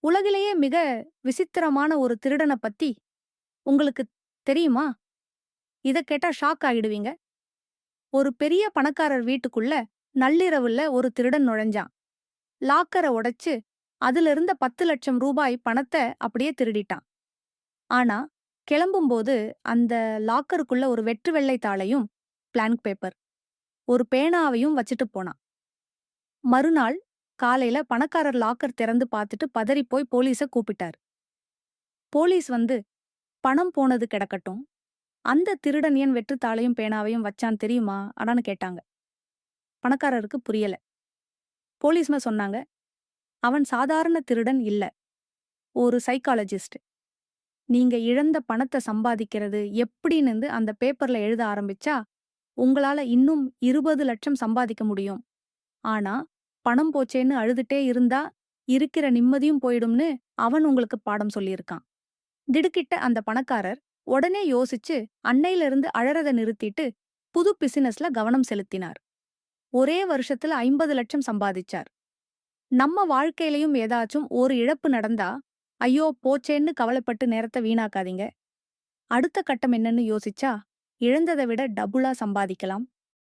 உலகிலேயே மிக விசித்திரமான ஒரு திருடன பத்தி உங்களுக்கு தெரியுமா? இத கேட்டா ஷாக் ஆகிடுவீங்க. ஒரு பெரிய பணக்காரர் வீட்டுக்குள்ள நள்ளிரவுல ஒரு திருடன் நுழைஞ்சான். லாக்கர உடைச்சு அதுல இருந்த 10 லட்சம் ரூபாய் பணத்த அப்படியே திருடிட்டான். ஆனா, கிளம்பும்போது அந்த லாக்கருக்குள்ள ஒரு வெற்று வெள்ளை தாளையும், பிளாங்க் பேப்பர், ஒரு பேனாவையும் வச்சுட்டு போனான். மறுநாள் காலையில பணக்காரர் லாக்கர் திறந்து பார்த்துட்டு பதறிப்போய் போலீஸ கூப்பிட்டார். போலீஸ் வந்து பணம் போனது கிடக்கட்டும். அந்த திருடன் ஏன் வெற்றுத் தாளையும் பேனாவையும் வச்சான் தெரியுமா? அடான்னு கேட்டாங்க. பணக்காரருக்கு புரியல. போலீஸ்ம சொன்னாங்க, அவன் சாதாரண திருடன் இல்ல. ஒரு சைக்காலஜிஸ்ட். நீங்க இழந்த பணத்த சம்பாதிக்கிறது எப்படின்னு அந்த பேப்பர்ல எழுத ஆரம்பிச்சா, உங்களால இன்னும் 20 லட்சம் சம்பாதிக்க முடியும். ஆனா, பணம் போச்சேன்னு அழுதுட்டே இருந்தா, இருக்கிற நிம்மதியும் போயிடும்னு அவன் உங்களுக்கு பாடம் சொல்லியிருக்கான். திடுக்கிட்ட அந்த பணக்காரர் உடனே யோசிச்சு அன்னையிலிருந்து அழறத நிறுத்திட்டு புது பிசினஸ்ல கவனம் செலுத்தினார். ஒரே வருஷத்துல 50 லட்சம் சம்பாதிச்சார். நம்ம வாழ்க்கையிலயும் ஏதாச்சும் ஒரு இழப்பு நடந்தா, ஐயோ போச்சேன்னு கவலைப்பட்டு நேரத்த வீணாக்காதீங்க. அடுத்த கட்டம் என்னன்னு யோசிச்சா, இழந்ததை விட டபுளா சம்பாதிக்கலாம்.